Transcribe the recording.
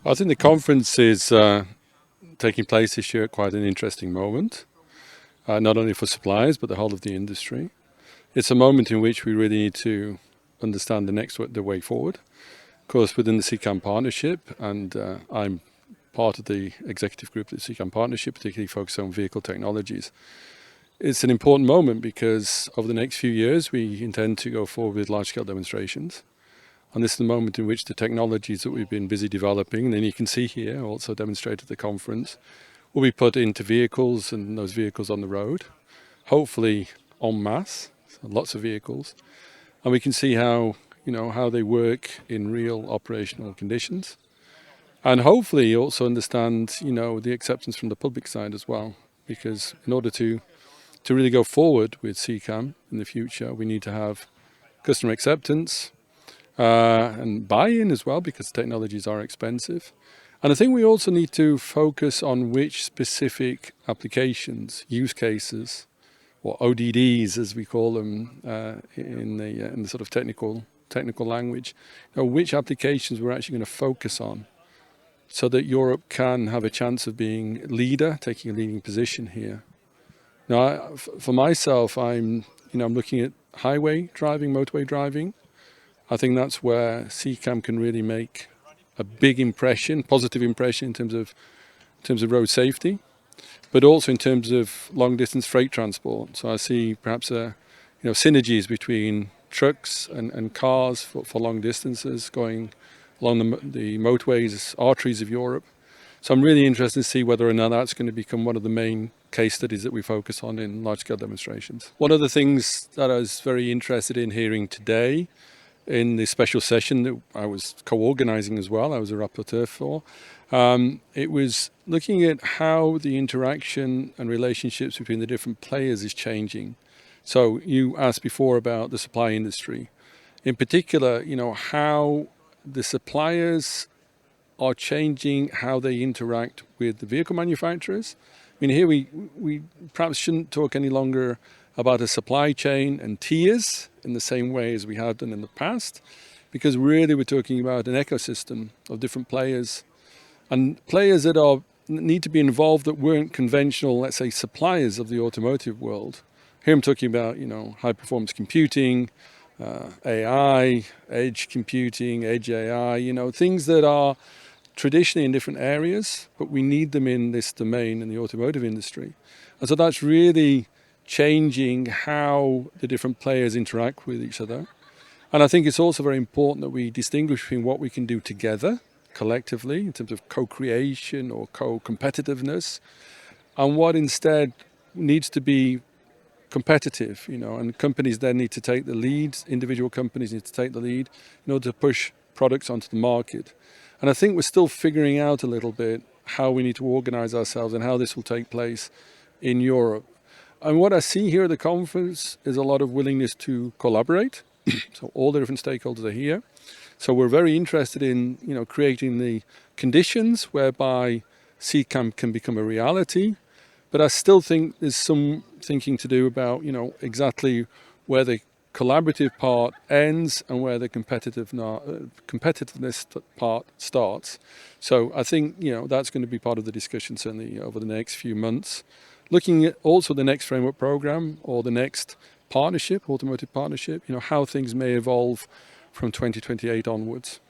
I think the conference is taking place this year at quite an interesting moment, not only for suppliers but the whole of the industry. It's a moment in which we really need to understand the way forward. Of course, within the CCAM partnership, and I'm part of the executive group of the CCAM partnership, particularly focused on vehicle technologies. It's an important moment because over the next few years we intend to go forward with large-scale demonstrations. And this is the moment in which the technologies that we've been busy developing, and you can see here, also demonstrated at the conference, will be put into vehicles and those vehicles on the road, hopefully en masse, so lots of vehicles. And we can see how they work in real operational conditions. And hopefully also understand, the acceptance from the public side as well, because in order to really go forward with CCAM in the future, we need to have customer acceptance, and buy-in as well, because technologies are expensive. And I think we also need to focus on which specific applications, use cases, or ODDs as we call them in the sort of technical language, which applications we're actually going to focus on, so that Europe can have a chance of being leader, taking a leading position here. Now, for myself, I'm looking at highway driving, motorway driving. I think that's where CCAM can really make a big impression, positive impression in terms of road safety, but also in terms of long distance freight transport. So I see perhaps synergies between trucks and cars for long distances going along the motorways, arteries of Europe. So I'm really interested to see whether or not that's going to become one of the main case studies that we focus on in large-scale demonstrations. One of the things that I was very interested in hearing today in the special session that I was co-organizing as well, I was a rapporteur for, it was looking at how the interaction and relationships between the different players is changing. So you asked before about the supply industry. In particular, how the suppliers are changing how they interact with the vehicle manufacturers. I mean, here we perhaps shouldn't talk any longer about a supply chain and tiers in the same way as we have done in the past, because really we're talking about an ecosystem of different players, and players that need to be involved that weren't conventional, let's say, suppliers of the automotive world. Here I'm talking about, high performance computing, AI, edge computing, edge AI, things that are traditionally in different areas, but we need them in this domain in the automotive industry. And so that's really changing how the different players interact with each other. And I think it's also very important that we distinguish between what we can do together, collectively, in terms of co-creation or co-competitiveness, and what instead needs to be competitive, and companies then need to take the lead, individual companies need to take the lead in order to push products onto the market. And I think we're still figuring out a little bit how we need to organize ourselves and how this will take place in Europe. And what I see here at the conference is a lot of willingness to collaborate. So all the different stakeholders are here. So we're very interested in, creating the conditions whereby CCAM can become a reality. But I still think there's some thinking to do about, exactly where the collaborative part ends and where the competitiveness part starts. So I think, that's going to be part of the discussion certainly over the next few months. Looking at also the next framework program or the next partnership, automotive partnership, how things may evolve from 2028 onwards.